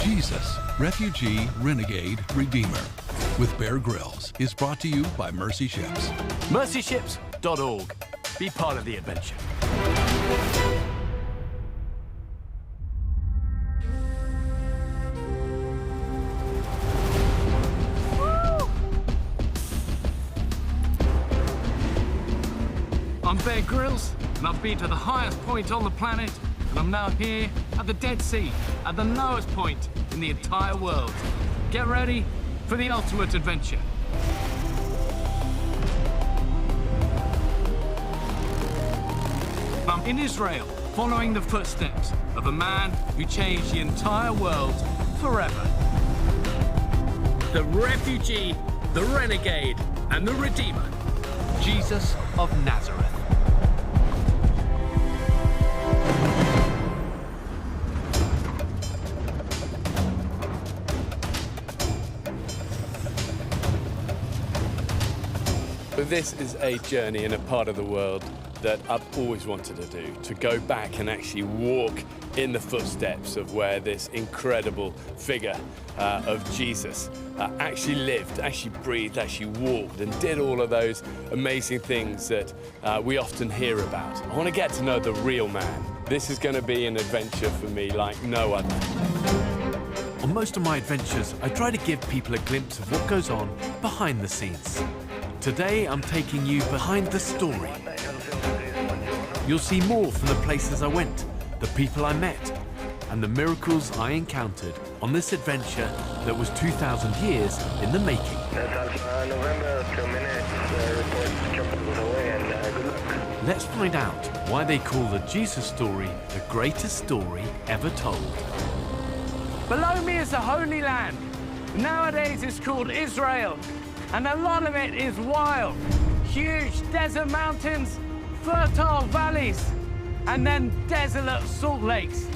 Jesus, Refugee, Renegade, Redeemer with Bear Grylls is brought to you by Mercy Ships. mercyships.org. Be part of the adventure. I'm Bear Grylls, and I've been to the highest point on the planet, and I'm now here at the Dead Sea, at the lowest point in the entire world. Get ready for the ultimate adventure. I'm in Israel, following the footsteps of a man who changed the entire world forever. The Refugee, the Renegade, and the Redeemer, Jesus of Nazareth. This is a journey in a part of the world that I've always wanted to do, to go back and actually walk in the footsteps of where this incredible figure of Jesus actually lived, actually breathed, actually walked, and did all of those amazing things that we often hear about. I want to get to know the real man. This is going to be an adventure for me like no other. On most of my adventures, I try to give people a glimpse of what goes on behind the scenes. Today, I'm taking you behind the story. You'll see more from the places I went, the people I met, and the miracles I encountered on this adventure that was 2,000 years in the making. November, 2 minutes, report jumping away, and good luck. Let's find out why they call the Jesus story the greatest story ever told. Below me is the Holy Land. Nowadays it's called Israel, and a lot of it is wild. Huge desert mountains, fertile valleys, and then desolate salt lakes.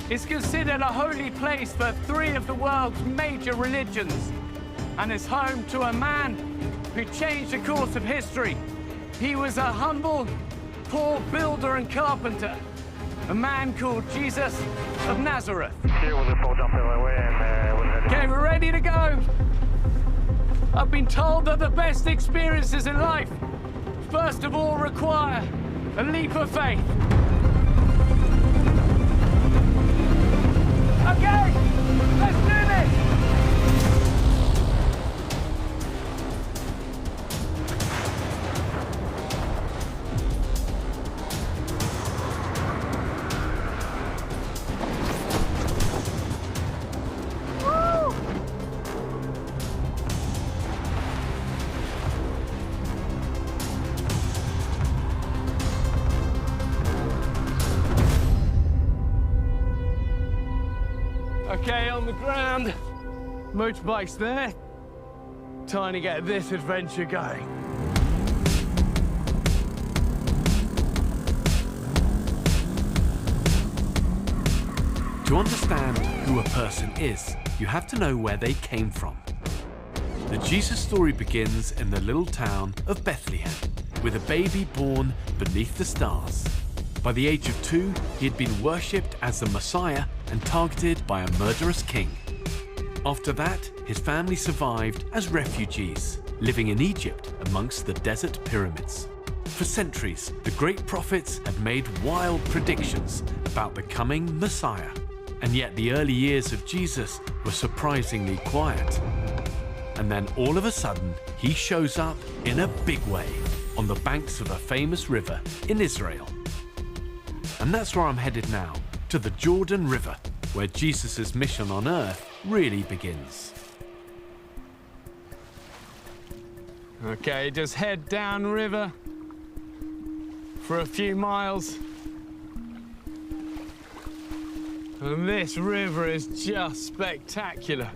It's considered a holy place for 3 of the world's major religions, and is home to a man who changed the course of history. He was a humble, poor builder and carpenter, a man called Jesus of Nazareth. Okay, we're ready to go. I've been told that the best experiences in life, first of all, require a leap of faith. Okay, let's do this! Okay, on the ground. Motorbike's there. Time to get this adventure going. To understand who a person is, you have to know where they came from. The Jesus story begins in the little town of Bethlehem, with a baby born beneath the stars. By the age of 2, he had been worshipped as the Messiah and targeted by a murderous king. After that, his family survived as refugees, living in Egypt amongst the desert pyramids. For centuries, the great prophets had made wild predictions about the coming Messiah. And yet the early years of Jesus were surprisingly quiet. And then all of a sudden, he shows up in a big way on the banks of a famous river in Israel. And that's where I'm headed now, to the Jordan River, where Jesus' mission on earth really begins. Okay, just head downriver for a few miles. And this river is just spectacular.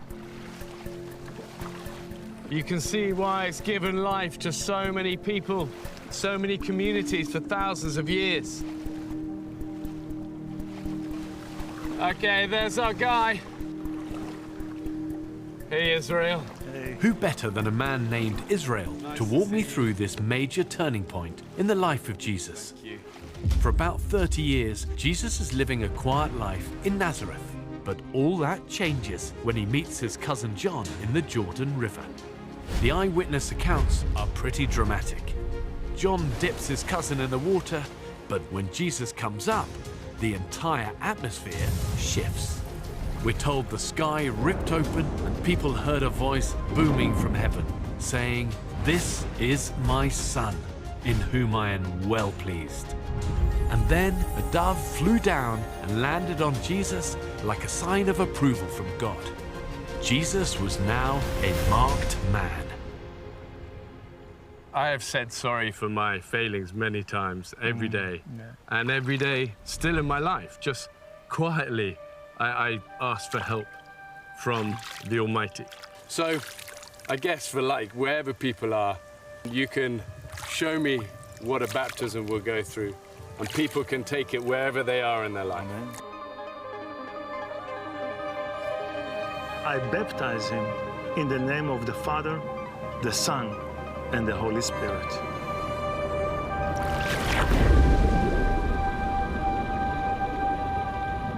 You can see why it's given life to so many people, so many communities for thousands of years. Okay, there's our guy. Hey, Israel. Hey. Who better than a man named Israel to walk me through this major turning point in the life of Jesus? For about 30 years, Jesus is living a quiet life in Nazareth, But all that changes when he meets his cousin John in the Jordan River. The eyewitness accounts are pretty dramatic. John dips his cousin in the water, but when Jesus comes up, the entire atmosphere shifts. We're told the sky ripped open and people heard a voice booming from heaven, saying, "This is my son, in whom I am well pleased." And then a dove flew down and landed on Jesus like a sign of approval from God. Jesus was now a marked man. I have said sorry for my failings many times, every day. And every day, still in my life, just quietly, I ask for help from the Almighty. So, I guess for like wherever people are, you can show me what a baptism will go through, and people can take it wherever they are in their life. Amen. I baptize him in the name of the Father, the Son, and the Holy Spirit.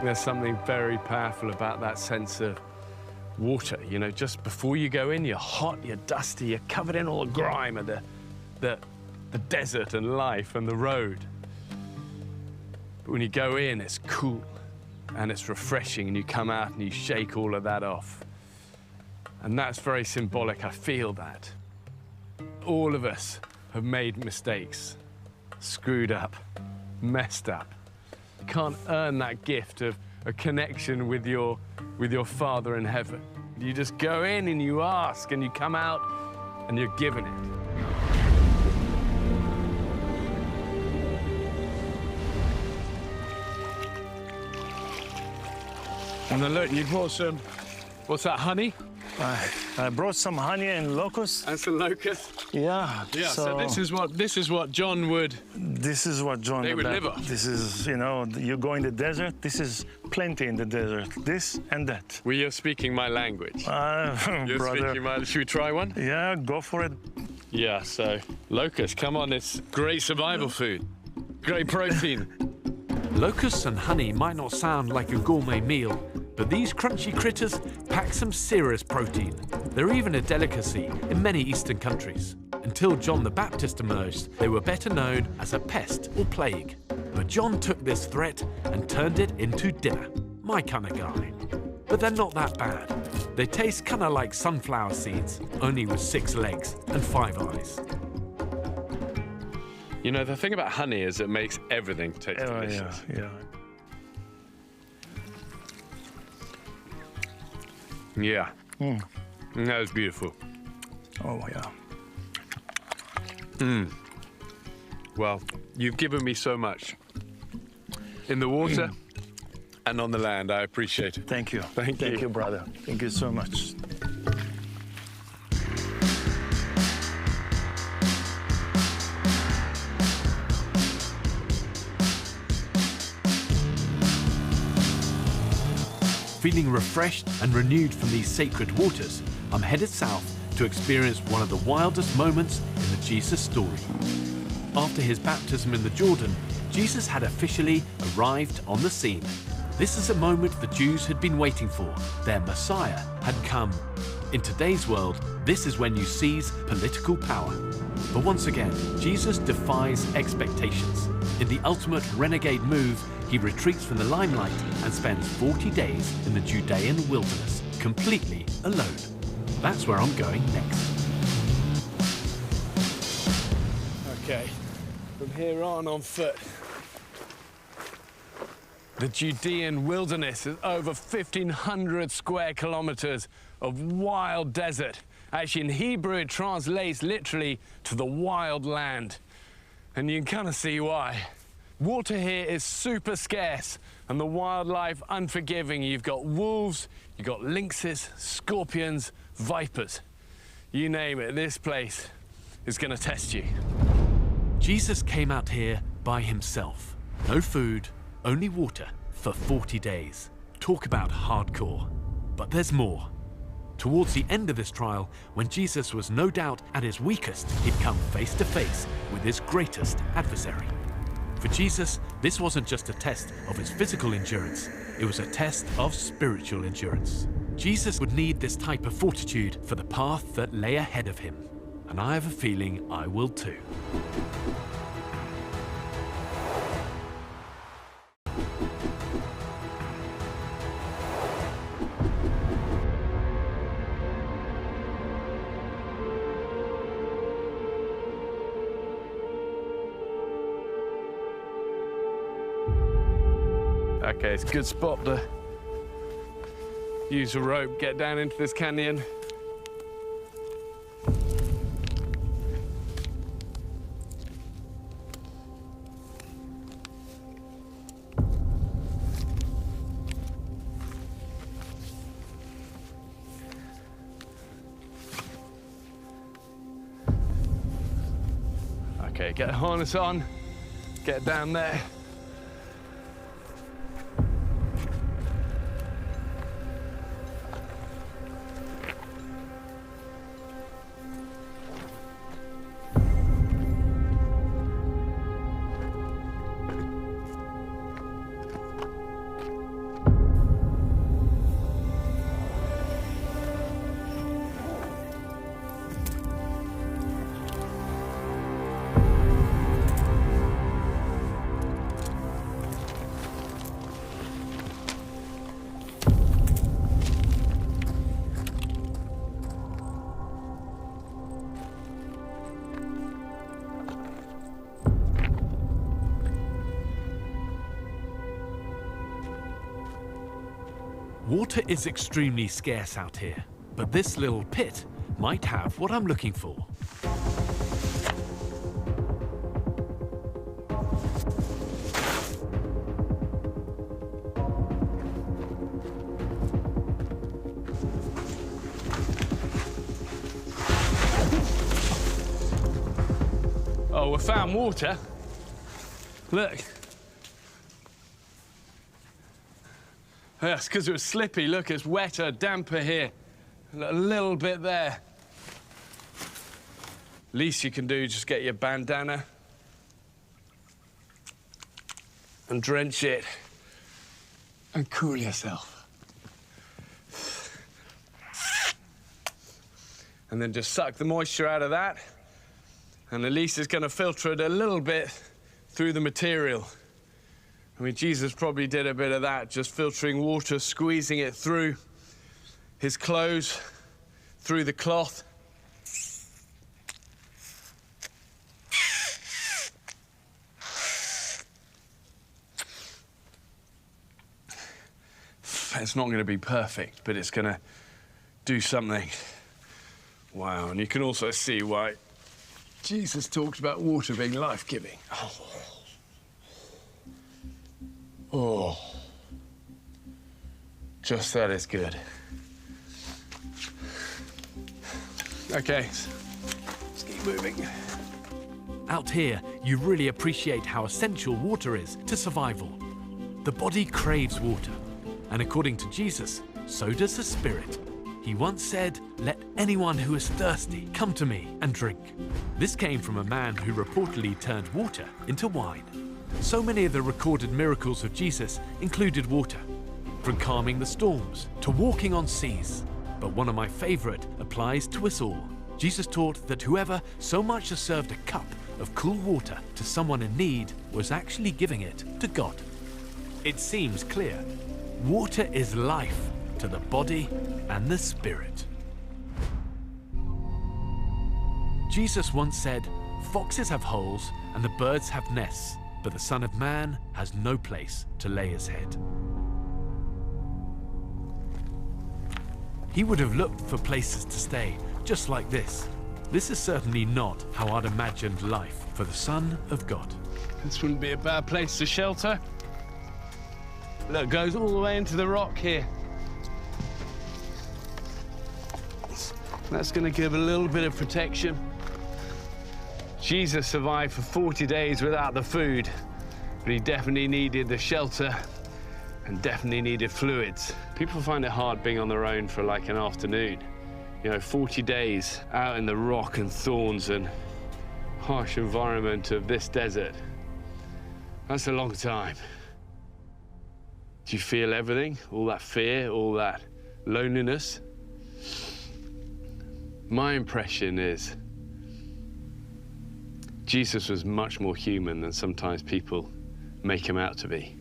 There's something very powerful about that sense of water. You know, just before you go in, you're hot, you're dusty, you're covered in all the grime of the desert and life and the road. But when you go in, it's cool and it's refreshing, and you come out and you shake all of that off. And that's very symbolic. I feel that. All of us have made mistakes, screwed up, messed up. You can't earn that gift of a connection with your Father in heaven. You just go in and you ask, and you come out and you're given it. And then look, you brought some, what's that, honey? I brought some honey and locusts. And some locusts? Yeah. Yeah, so this is what John would... This is what John They would live off. This is, you know, you go in the desert, this is plenty in the desert. This and that. Well, you're speaking my language. You're brother. speaking my... Should we try one? Yeah, go for it. Yeah, so locust, come on, it's great survival food. Great protein. Locusts and honey might not sound like a gourmet meal, but these crunchy critters pack some serious protein. They're even a delicacy in many Eastern countries. Until John the Baptist emerged, they were better known as a pest or plague. But John took this threat and turned it into dinner. My kind of guy. But they're not that bad. They taste kind of like sunflower seeds, only with 6 legs and 5 eyes. You know, the thing about honey is it makes everything taste delicious. Yeah. Yeah. That was beautiful. Oh, yeah. Well, you've given me so much. In the water and on the land, I appreciate it. Thank you. Thank you. Thank you, brother. Thank you so much. Feeling refreshed and renewed from these sacred waters, I'm headed south to experience one of the wildest moments in the Jesus story. After his baptism in the Jordan, Jesus had officially arrived on the scene. This is a moment the Jews had been waiting for. Their Messiah had come. In today's world, this is when you seize political power. But once again, Jesus defies expectations. In the ultimate renegade move, he retreats from the limelight and spends 40 days in the Judean wilderness, completely alone. That's where I'm going next. Okay, from here on foot. The Judean wilderness is over 1,500 square kilometers of wild desert. Actually, in Hebrew, it translates literally to the wild land. And you can kind of see why. Water here is super scarce and the wildlife unforgiving. You've got wolves, you've got lynxes, scorpions, vipers. You name it, this place is going to test you. Jesus came out here by himself. No food, only water for 40 days. Talk about hardcore. But there's more. Towards the end of this trial, when Jesus was no doubt at his weakest, he'd come face to face with his greatest adversary. For Jesus, this wasn't just a test of his physical endurance. It was a test of spiritual endurance. Jesus would need this type of fortitude for the path that lay ahead of him. And I have a feeling I will too. Okay, it's a good spot to use a rope, get down into this canyon. Okay, get a harness on, get down there. Water is extremely scarce out here, but this little pit might have what I'm looking for. Oh, we found water. Look. That's because it was slippy. Look, it's wetter, damper here. A little bit there. Least you can do, just get your bandana and drench it and cool yourself. And then just suck the moisture out of that. And at least it's going to filter it a little bit through the material. I mean, Jesus probably did a bit of that, just filtering water, squeezing it through his clothes, through the cloth. It's not going to be perfect, but it's going to do something. Wow, and you can also see why Jesus talked about water being life-giving. Oh, just that is good. Okay, let's keep moving. Out here, you really appreciate how essential water is to survival. The body craves water, and according to Jesus, so does the spirit. He once said, "Let anyone who is thirsty come to me and drink." This came from a man who reportedly turned water into wine. So many of the recorded miracles of Jesus included water, from calming the storms to walking on seas. But one of my favorite applies to us all. Jesus taught that whoever so much as served a cup of cool water to someone in need was actually giving it to God. It seems clear. Water is life to the body and the spirit. Jesus once said, "Foxes have holes and the birds have nests, but the Son of Man has no place to lay his head." He would have looked for places to stay, just like this. This is certainly not how I'd imagined life for the Son of God. This wouldn't be a bad place to shelter. Look, it goes all the way into the rock here. That's going to give a little bit of protection. Jesus survived for 40 days without the food, but he definitely needed the shelter and definitely needed fluids. People find it hard being on their own for like an afternoon. You know, 40 days out in the rock and thorns and harsh environment of this desert. That's a long time. Do you feel everything? All that fear, all that loneliness? My impression is Jesus was much more human than sometimes people make him out to be.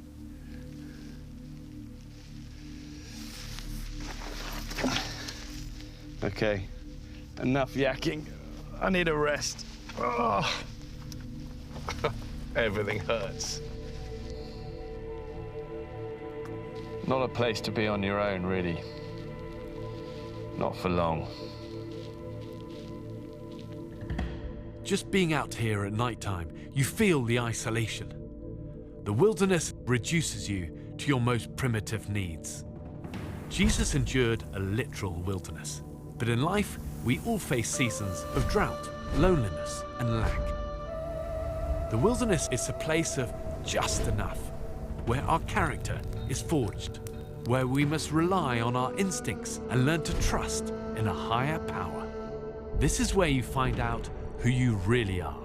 Okay, enough yakking. I need a rest. Oh. Everything hurts. Not a place to be on your own, really. Not for long. Just being out here at nighttime, you feel the isolation. The wilderness reduces you to your most primitive needs. Jesus endured a literal wilderness, but in life, we all face seasons of drought, loneliness, and lack. The wilderness is a place of just enough, where our character is forged, where we must rely on our instincts and learn to trust in a higher power. This is where you find out who you really are.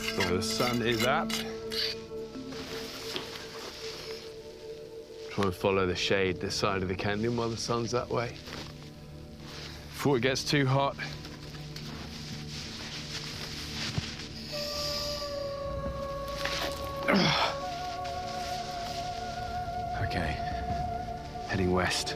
So the sun is up. Try and follow the shade this side of the canyon while the sun's that way. Before it gets too hot. Okay, heading west.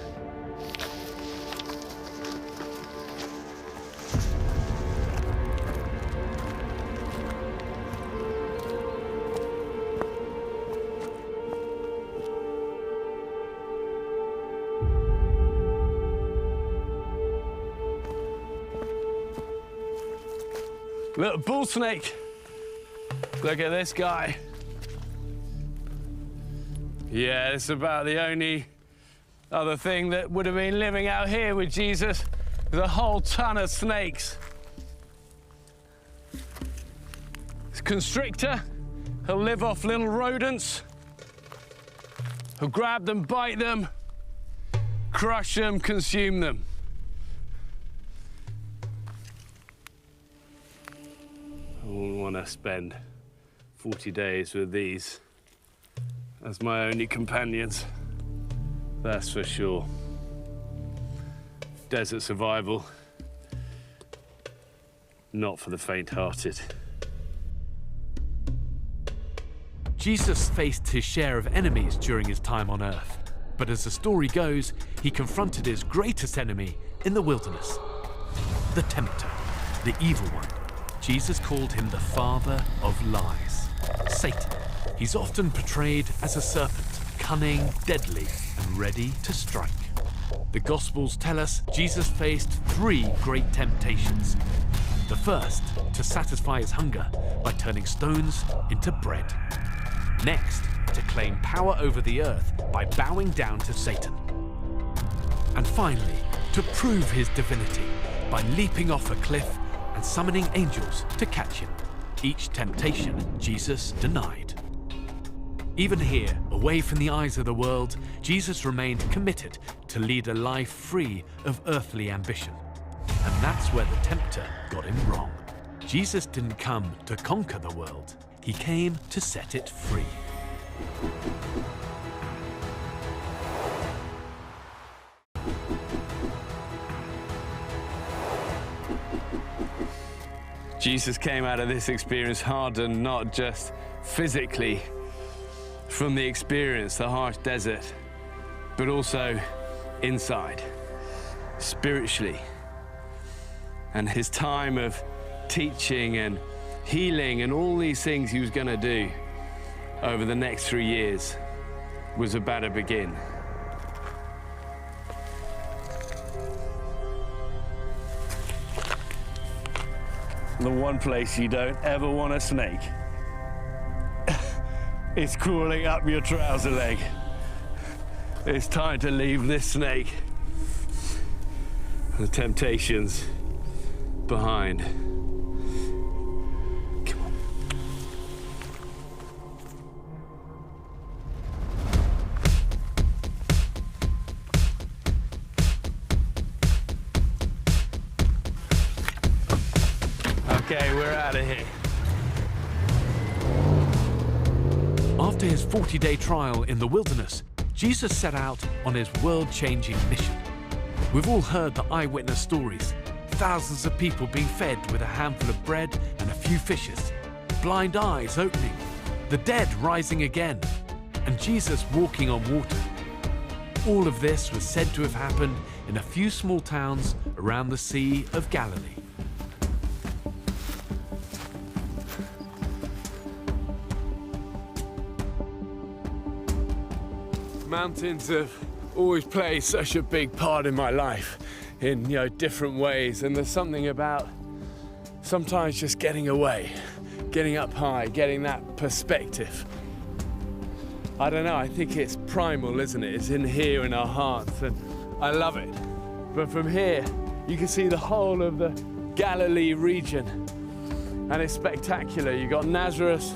Little bull snake. Look at this guy. Yeah, it's about the only other thing that would have been living out here with Jesus. There's a whole ton of snakes. It's constrictor. He'll live off little rodents. He'll grab them, bite them, crush them, consume them. I wouldn't want to spend 40 days with these as my only companions, that's for sure. Desert survival, not for the faint-hearted. Jesus faced his share of enemies during his time on earth, but as the story goes, he confronted his greatest enemy in the wilderness, the tempter, the evil one. Jesus called him the father of lies, Satan. He's often portrayed as a serpent, cunning, deadly, and ready to strike. The Gospels tell us Jesus faced 3 great temptations. The first, to satisfy his hunger by turning stones into bread. Next, to claim power over the earth by bowing down to Satan. And finally, to prove his divinity by leaping off a cliff and summoning angels to catch him. Each temptation Jesus denied. Even here, away from the eyes of the world, Jesus remained committed to lead a life free of earthly ambition. And that's where the tempter got him wrong. Jesus didn't come to conquer the world. He came to set it free. Jesus came out of this experience hardened, not just physically from the experience, the harsh desert, but also inside, spiritually. And his time of teaching and healing and all these things he was going to do over the next 3 years was about to begin. The one place you don't ever want a snake is crawling up your trouser leg. It's time to leave this snake, the temptations behind. Come on. Okay, we're out of here. After his 40-day trial in the wilderness, Jesus set out on his world-changing mission. We've all heard the eyewitness stories. Thousands of people being fed with a handful of bread and a few fishes. Blind eyes opening. The dead rising again. And Jesus walking on water. All of this was said to have happened in a few small towns around the Sea of Galilee. Mountains have always played such a big part in my life in, different ways, and there's something about sometimes just getting away, getting up high, getting that perspective. I don't know, I think it's primal, isn't it? It's in here in our hearts, and I love it. But from here, you can see the whole of the Galilee region, and it's spectacular. You've got Nazareth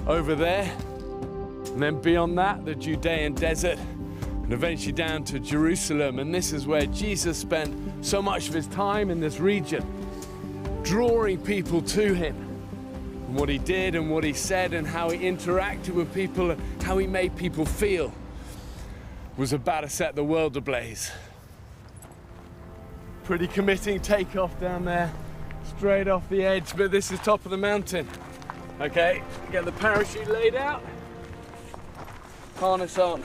over there, and then beyond that, the Judean desert, and eventually down to Jerusalem. And this is where Jesus spent so much of his time in this region, drawing people to him. And what he did and what he said and how he interacted with people and how he made people feel was about to set the world ablaze. Pretty committing takeoff down there, straight off the edge, but this is top of the mountain. Okay, get the parachute laid out. Harness on.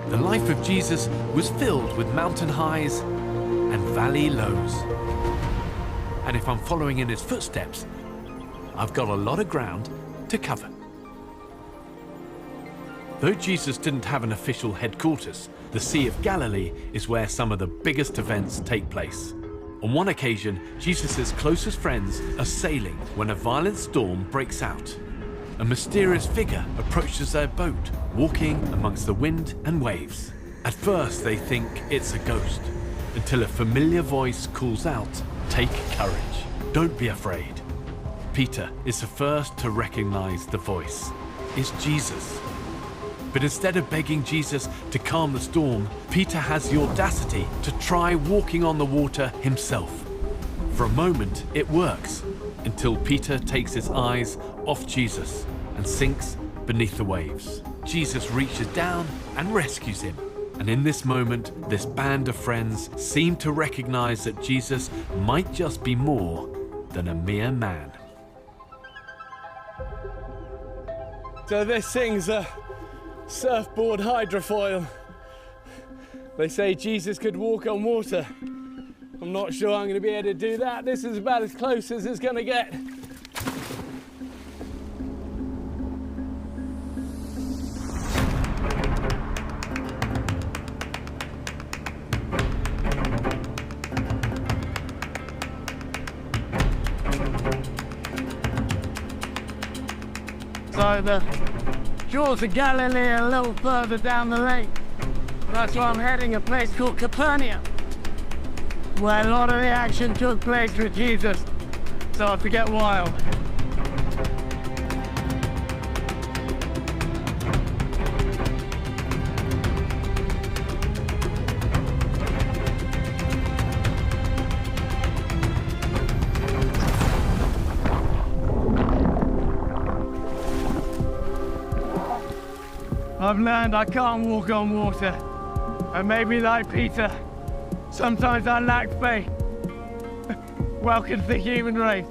The life of Jesus was filled with mountain highs and valley lows. And if I'm following in his footsteps, I've got a lot of ground to cover. Though Jesus didn't have an official headquarters, the Sea of Galilee is where some of the biggest events take place. On one occasion, Jesus' closest friends are sailing when a violent storm breaks out. A mysterious figure approaches their boat, walking amongst the wind and waves. At first, they think it's a ghost, until a familiar voice calls out, "Take courage, don't be afraid." Peter is the first to recognize the voice. It's Jesus. But instead of begging Jesus to calm the storm, Peter has the audacity to try walking on the water himself. For a moment, it works, until Peter takes his eyes off Jesus and sinks beneath the waves. Jesus reaches down and rescues him. And in this moment, this band of friends seem to recognize that Jesus might just be more than a mere man. So this thing's a surfboard hydrofoil. They say Jesus could walk on water. I'm not sure I'm going to be able to do that. This is about as close as it's going to get. So the shores of Galilee are a little further down the lake. That's where I'm heading, a place called Capernaum, where a lot of the action took place with Jesus. Started to get wild. I've learned I can't walk on water, and maybe like Peter, sometimes I lack faith. Welcome to the human race.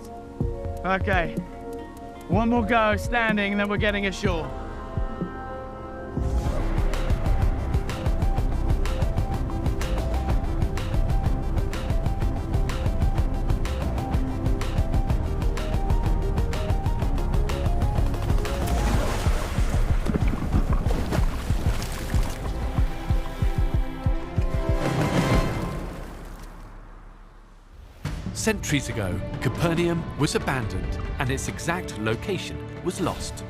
Okay, one more go standing, and then we're getting ashore. Centuries ago, Capernaum was abandoned and its exact location was lost.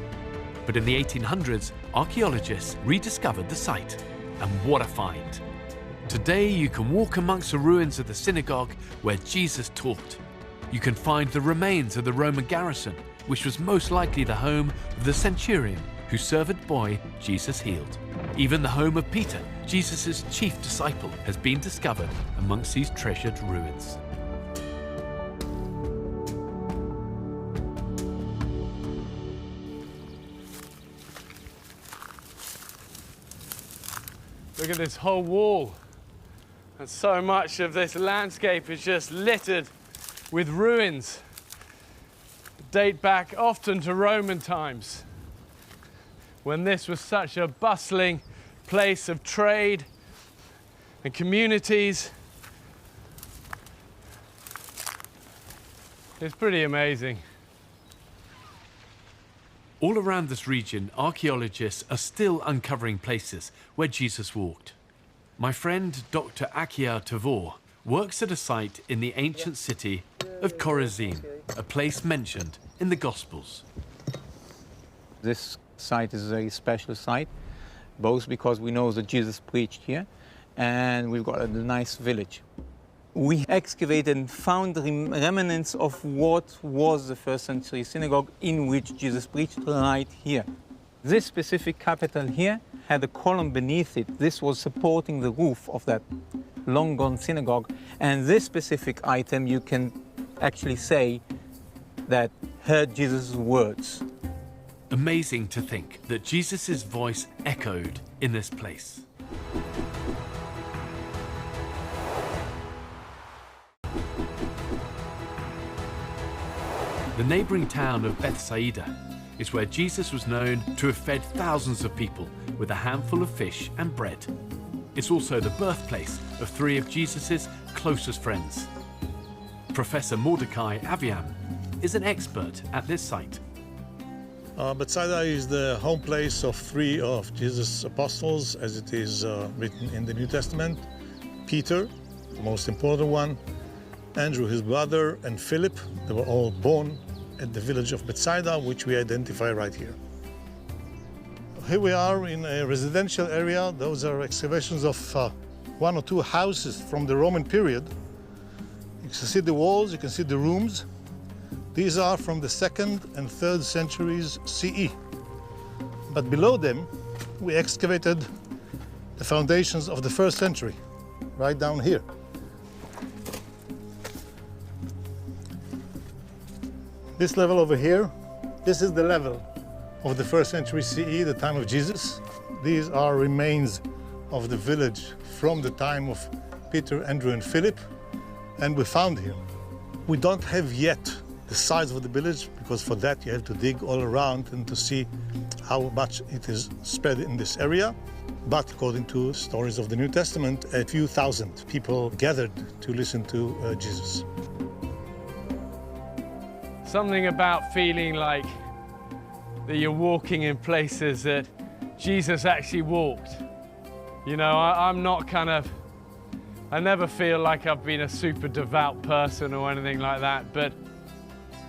But in the 1800s, archaeologists rediscovered the site. And what a find! Today you can walk amongst the ruins of the synagogue where Jesus taught. You can find the remains of the Roman garrison, which was most likely the home of the centurion whose servant boy Jesus healed. Even the home of Peter, Jesus' chief disciple, has been discovered amongst these treasured ruins. Look at this whole wall. And so much of this landscape is just littered with ruins. Date back often to Roman times, when this was such a bustling place of trade and communities. It's pretty amazing. All around this region, archaeologists are still uncovering places where Jesus walked. My friend Dr. Akia Tavor works at a site in the ancient city of Chorazin, a place mentioned in the Gospels. This site is a very special site, both because we know that Jesus preached here and we've got a nice village. We excavated and found remnants of what was the first century synagogue in which Jesus preached right here. This specific capital here had a column beneath it. This was supporting the roof of that long gone synagogue. And this specific item, you can actually say that heard Jesus' words. Amazing to think that Jesus' voice echoed in this place. The neighboring town of Bethsaida is where Jesus was known to have fed thousands of people with a handful of fish and bread. It's also the birthplace of three of Jesus' closest friends. Professor Mordecai Aviam is an expert at this site. Bethsaida is the home place of three of Jesus' apostles, as it is written in the New Testament. Peter, the most important one, Andrew, his brother, and Philip. They were all born at the village of Bethsaida, which we identify right here. Here we are in a residential area. Those are excavations of one or two houses from the Roman period. You can see the walls, you can see the rooms. These are from the 2nd and 3rd centuries CE. But below them, we excavated the foundations of the 1st century, right down here. This level over here, this is the level of the 1st century CE, the time of Jesus. These are remains of the village from the time of Peter, Andrew, and Philip, and we found here. We don't have yet the size of the village, because for that you have to dig all around and to see how much it is spread in this area. But according to stories of the New Testament, a few thousand people gathered to listen to Jesus. Something about feeling like that you're walking in places that Jesus actually walked. You know, I'm not I never feel like I've been a super devout person or anything like that, but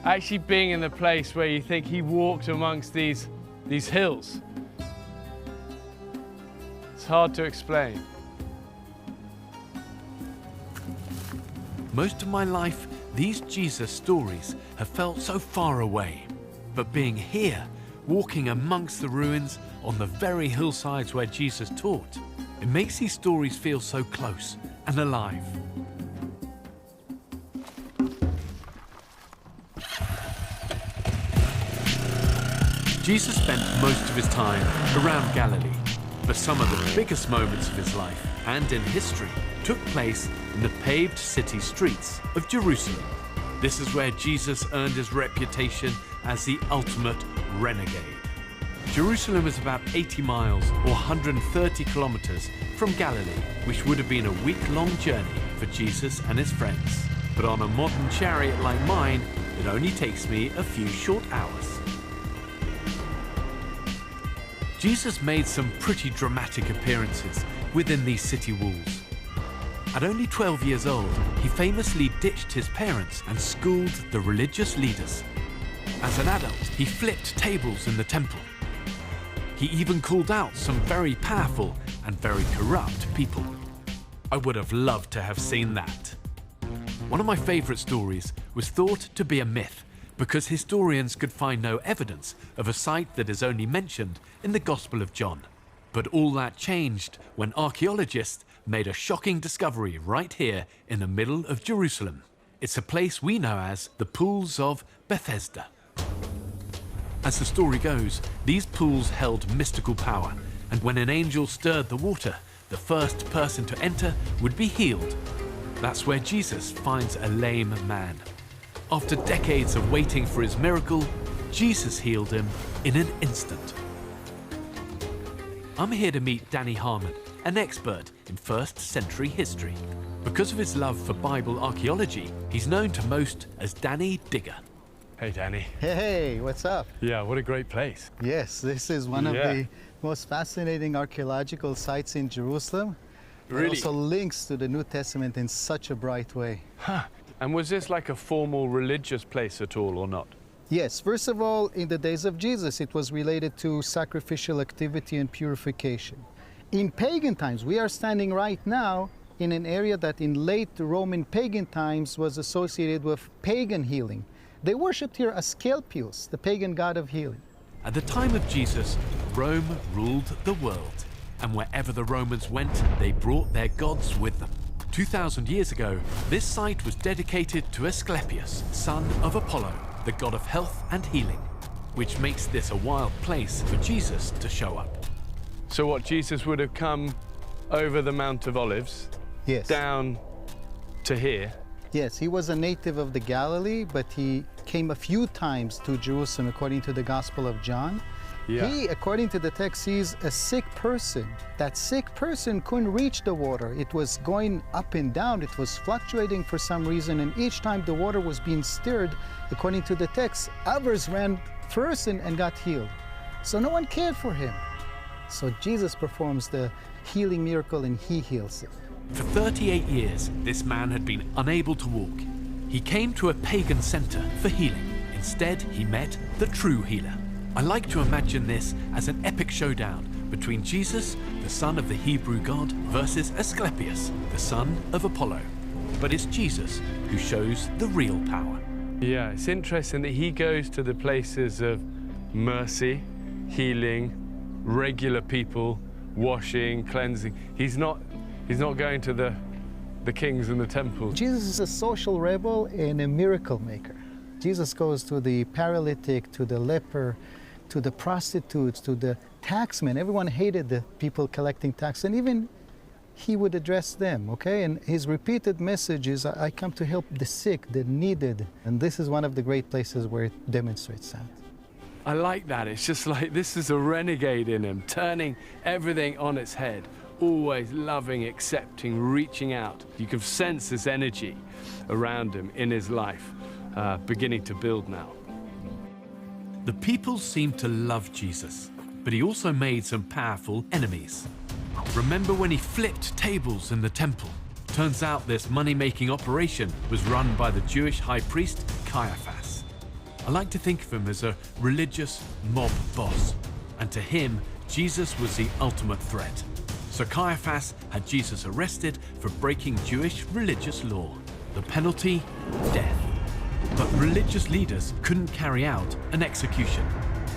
actually being in the place where you think he walked amongst these hills, it's hard to explain. Most of my life, these Jesus stories have felt so far away. But being here, walking amongst the ruins on the very hillsides where Jesus taught, it makes these stories feel so close and alive. Jesus spent most of his time around Galilee, but some of the biggest moments of his life and in history took place in the paved city streets of Jerusalem. This is where Jesus earned his reputation as the ultimate renegade. Jerusalem is about 80 miles or 130 kilometers from Galilee, which would have been a week-long journey for Jesus and his friends. But on a modern chariot like mine, it only takes me a few short hours. Jesus made some pretty dramatic appearances within these city walls. At only 12 years old, he famously ditched his parents and schooled the religious leaders. As an adult, he flipped tables in the temple. He even called out some very powerful and very corrupt people. I would have loved to have seen that. One of my favourite stories was thought to be a myth because historians could find no evidence of a site that is only mentioned in the Gospel of John. But all that changed when archaeologists made a shocking discovery right here in the middle of Jerusalem. It's a place we know as the Pools of Bethesda. As the story goes, these pools held mystical power, and when an angel stirred the water, the first person to enter would be healed. That's where Jesus finds a lame man. After decades of waiting for his miracle, Jesus healed him in an instant. I'm here to meet Danny Harmon, an expert in 1st century history. Because of his love for Bible archaeology, he's known to most as Danny Digger. Hey, Danny. Hey, what's up? Yeah, what a great place. Yes, this is one of the most fascinating archaeological sites in Jerusalem. Really? It also links to the New Testament in such a bright way. Huh. And was this like a formal religious place at all or not? Yes, first of all, in the days of Jesus, it was related to sacrificial activity and purification. In pagan times, we are standing right now in an area that in late Roman pagan times was associated with pagan healing. They worshipped here Asclepius, the pagan god of healing. At the time of Jesus, Rome ruled the world. And wherever the Romans went, they brought their gods with them. 2,000 years ago, this site was dedicated to Asclepius, son of Apollo, the god of health and healing, which makes this a wild place for Jesus to show up. So what, Jesus would have come over the Mount of Olives, Yes. down to here? Yes, he was a native of the Galilee, but he came a few times to Jerusalem according to the Gospel of John. Yeah. He, according to the text, sees a sick person. That sick person couldn't reach the water. It was going up and down. It was fluctuating for some reason. And each time the water was being stirred, according to the text, others ran first and got healed. So no one cared for him. So Jesus performs the healing miracle and he heals him. For 38 years, this man had been unable to walk. He came to a pagan center for healing. Instead, he met the true healer. I like to imagine this as an epic showdown between Jesus, the son of the Hebrew god, versus Asclepius, the son of Apollo. But it's Jesus who shows the real power. Yeah, it's interesting that he goes to the places of mercy, healing, regular people, washing, cleansing. He's not going to the kings and the temples. Jesus is a social rebel and a miracle maker. Jesus goes to the paralytic, to the leper, to the prostitutes, to the taxmen. Everyone hated the people collecting tax, and even he would address them, okay? And his repeated message is, I come to help the sick, the needed. And this is one of the great places where it demonstrates that. I like that. It's just like, this is a renegade in him, turning everything on its head, always loving, accepting, reaching out. You can sense this energy around him in his life, beginning to build now. The people seemed to love Jesus, but he also made some powerful enemies. Remember when he flipped tables in the temple? Turns out this money-making operation was run by the Jewish high priest Caiaphas. I like to think of him as a religious mob boss, and to him, Jesus was the ultimate threat. So Caiaphas had Jesus arrested for breaking Jewish religious law. The penalty? Death. But religious leaders couldn't carry out an execution.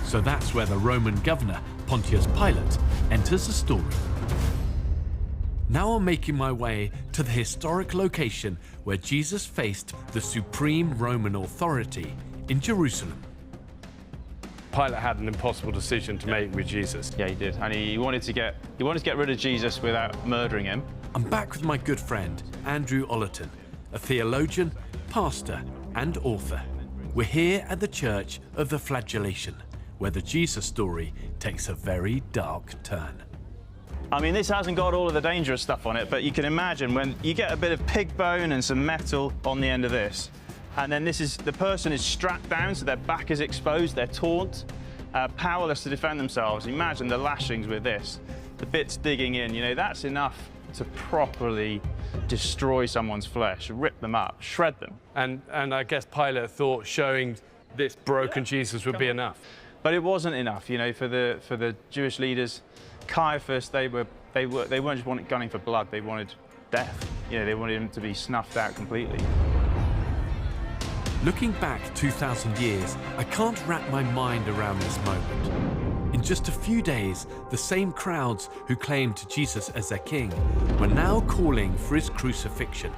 So that's where the Roman governor, Pontius Pilate, enters the story. Now I'm making my way to the historic location where Jesus faced the supreme Roman authority in Jerusalem. Pilate had an impossible decision to make with Jesus. Yeah, he did, and he wanted to get rid of Jesus without murdering him. I'm back with my good friend, Andrew Ollerton, a theologian, pastor, and author. We're here at the Church of the Flagellation, where the Jesus story takes a very dark turn. I mean, this hasn't got all of the dangerous stuff on it, but you can imagine when you get a bit of pig bone and some metal on the end of this, and then the person is strapped down, so their back is exposed, they're taunt, powerless to defend themselves. Imagine the lashings with this, the bits digging in, you know, that's enough to properly destroy someone's flesh, rip them up, shred them. And I guess Pilate thought showing this broken Jesus would be enough. But it wasn't enough, you know, for the Jewish leaders. Caiaphas, they weren't just gunning for blood, they wanted death. You know, they wanted him to be snuffed out completely. Looking back 2,000 years, I can't wrap my mind around this moment. In just a few days, the same crowds who claimed Jesus as their king were now calling for his crucifixion.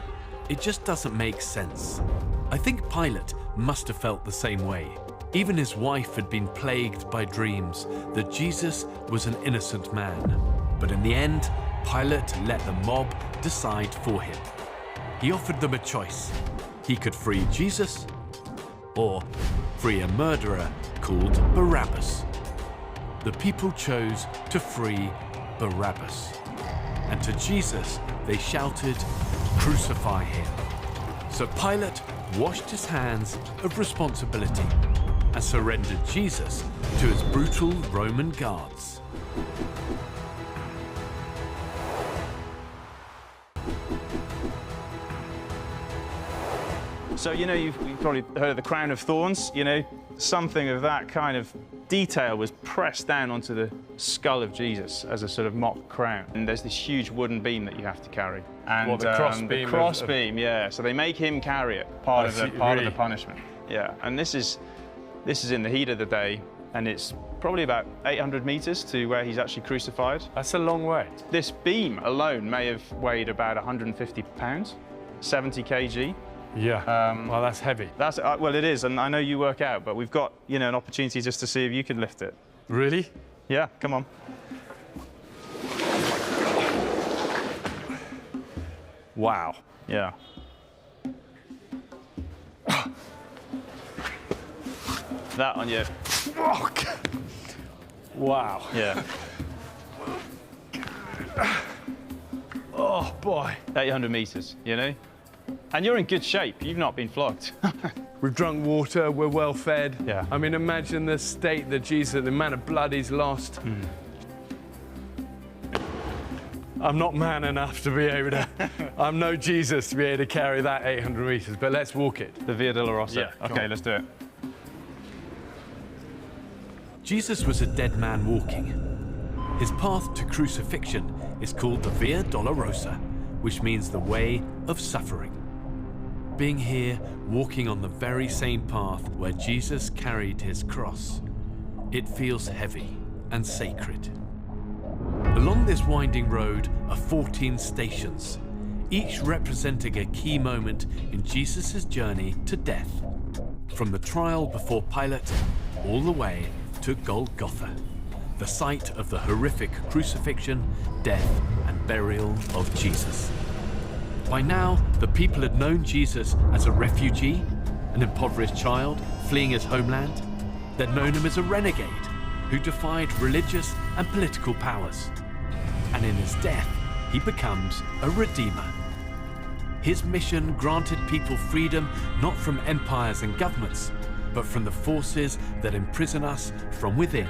It just doesn't make sense. I think Pilate must have felt the same way. Even his wife had been plagued by dreams that Jesus was an innocent man. But in the end, Pilate let the mob decide for him. He offered them a choice. He could free Jesus or free a murderer called Barabbas. The people chose to free Barabbas. And to Jesus, they shouted, "Crucify him." So Pilate washed his hands of responsibility and surrendered Jesus to his brutal Roman guards. So, you know, you've probably heard of the crown of thorns, you know, something of that kind of detail was pressed down onto the skull of Jesus as a sort of mock crown. And there's this huge wooden beam that you have to carry. And what, the cross beam? The cross beam, yeah. So they make him carry it, part of the punishment. Yeah, and this is in the heat of the day, and it's probably about 800 meters to where he's actually crucified. That's a long way. This beam alone may have weighed about 150 pounds, 70 kg. Yeah, well, that's heavy. That's well, it is, and I know you work out, but we've got, you know, an opportunity just to see if you can lift it. Really? Yeah, come on. Wow. Yeah. That on you. Wow. Yeah. Oh, boy. 800 meters, you know? And you're in good shape. You've not been flogged. We've drunk water. We're well fed. Yeah. I mean, imagine the state that Jesus, the amount of blood he's lost. I'm not man enough to be able to, I'm no Jesus to be able to carry that 800 meters, but let's walk it. The Via Dolorosa. Yeah, okay, let's do it. Jesus was a dead man walking. His path to crucifixion is called the Via Dolorosa, which means the way of suffering. Being here, walking on the very same path where Jesus carried his cross, it feels heavy and sacred. Along this winding road are 14 stations, each representing a key moment in Jesus' journey to death, from the trial before Pilate all the way to Golgotha, the site of the horrific crucifixion, death, and burial of Jesus. By now, the people had known Jesus as a refugee, an impoverished child fleeing his homeland. They'd known him as a renegade who defied religious and political powers. And in his death, he becomes a redeemer. His mission granted people freedom not from empires and governments, but from the forces that imprison us from within.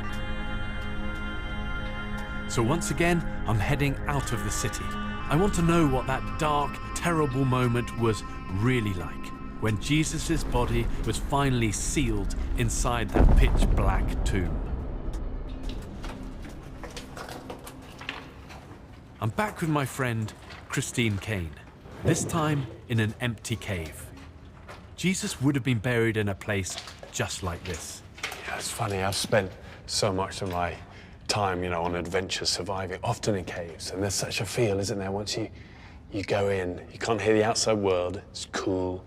So once again, I'm heading out of the city. I want to know what that dark, terrible moment was really like, when Jesus' body was finally sealed inside that pitch-black tomb. I'm back with my friend, Christine Kane, this time in an empty cave. Jesus would have been buried in a place just like this. Yeah, it's funny, I've spent so much of my time, you know, on adventure surviving, often in caves, and there's such a feel, isn't there? Once you go in, you can't hear the outside world, it's cool,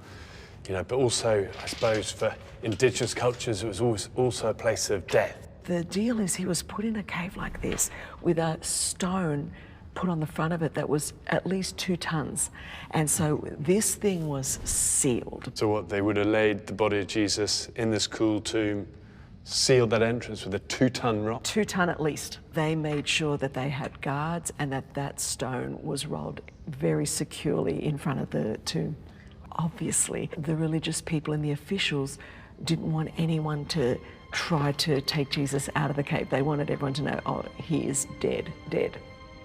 you know, but also, I suppose, for indigenous cultures, it was always also a place of death. The deal is he was put in a cave like this with a stone put on the front of it that was at least 2 tons. And so this thing was sealed. So what, they would have laid the body of Jesus in this cool tomb, sealed that entrance with a 2-ton rock? 2 ton at least. They made sure that they had guards and that that stone was rolled very securely in front of the tomb. Obviously, the religious people and the officials didn't want anyone to try to take Jesus out of the cave. They wanted everyone to know, oh, he is dead, dead.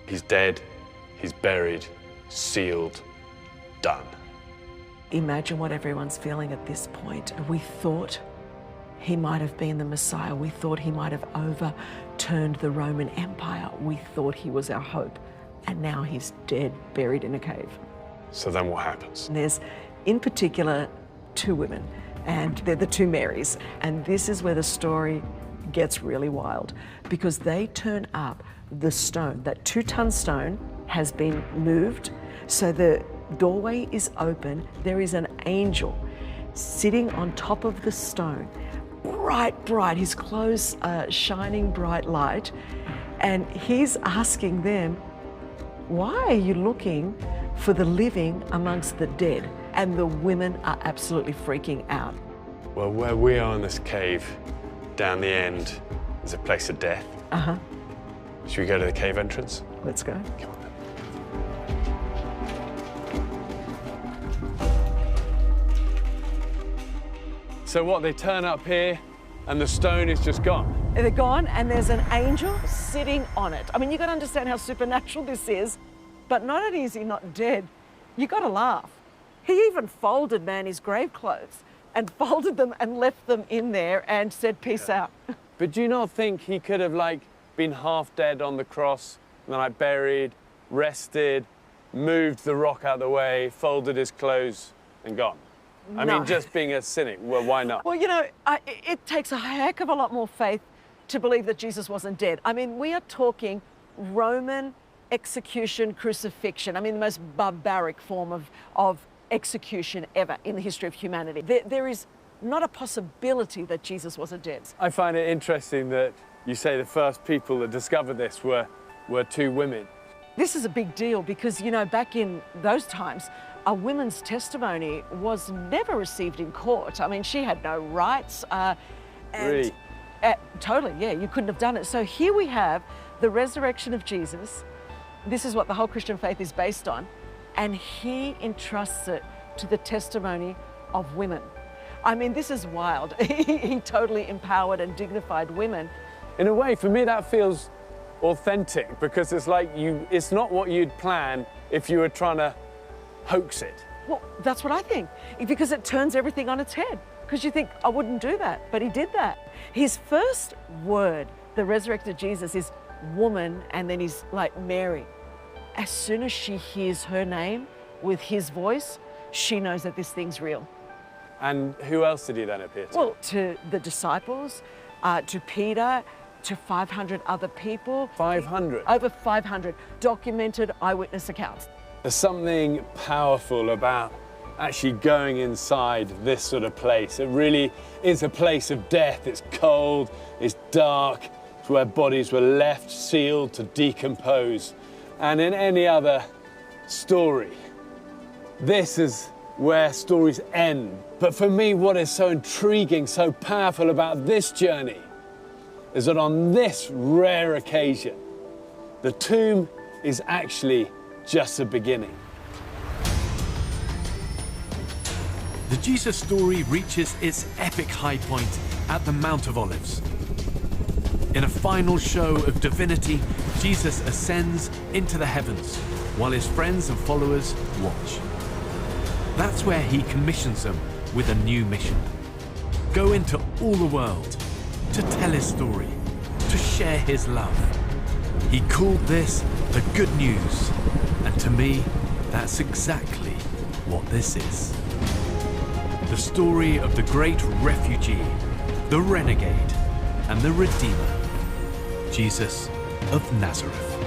He's dead, He's buried, sealed, done. Imagine what everyone's feeling at this point. We thought he might have been the Messiah. We thought he might have overturned the Roman Empire. We thought he was our hope. And now he's dead, buried in a cave. So then what happens? And there's, in particular, two women, and they're the two Marys. And this is where the story gets really wild, because they turn up the stone. That 2-ton stone has been moved, so the doorway is open. There is an angel sitting on top of the stone, bright, his clothes shining bright light, and he's asking them, why are you looking for the living amongst the dead? And the women are absolutely freaking out. Well, where we are in this cave, down the end, is a place of death. Uh-huh. Should we go to the cave entrance? Let's go. Come on. So what, they turn up here and the stone is just gone? They're gone, and there's an angel sitting on it. I mean, you got to understand how supernatural this is, but not only is he not dead, you got to laugh. He even folded his grave clothes and folded them and left them in there and said, peace out. But do you not think he could have, like, been half dead on the cross, and then, like, buried, rested, moved the rock out of the way, folded his clothes, and gone? I mean, just being a cynic, well, why not? Well, you know, it takes a heck of a lot more faith to believe that Jesus wasn't dead. I mean, we are talking Roman execution, crucifixion. I mean, the most barbaric form of execution ever in the history of humanity. There is not a possibility that Jesus wasn't dead. I find it interesting that you say the first people that discovered this were two women. This is a big deal because, you know, back in those times, a woman's testimony was never received in court. I mean, she had no rights. Really? Totally, yeah, you couldn't have done it. So here we have the resurrection of Jesus. This is what the whole Christian faith is based on. And he entrusts it to the testimony of women. I mean, this is wild. He totally empowered and dignified women. In a way, for me, that feels authentic because it's like it's not what you'd plan if you were trying to hoax it. Well, that's what I think, because it turns everything on its head. Because you think, I wouldn't do that, but he did that. His first word, the resurrected Jesus, is woman, and then he's like Mary. As soon as she hears her name with his voice, she knows that this thing's real. And who else did he then appear to? Well, to the disciples, to Peter, to 500 other people. 500? Over 500 documented eyewitness accounts. There's something powerful about actually going inside this sort of place. It really is a place of death. It's cold, it's dark, it's where bodies were left sealed to decompose. And in any other story, this is where stories end. But for me, what is so intriguing, so powerful about this journey is that on this rare occasion, the tomb is actually just the beginning. The Jesus story reaches its epic high point at the Mount of Olives. In a final show of divinity, Jesus ascends into the heavens while his friends and followers watch. That's where he commissions them with a new mission. Go into all the world to tell his story, to share his love. He called this the good news, and to me, that's exactly what this is. The story of the great refugee, the renegade, and the redeemer, Jesus of Nazareth.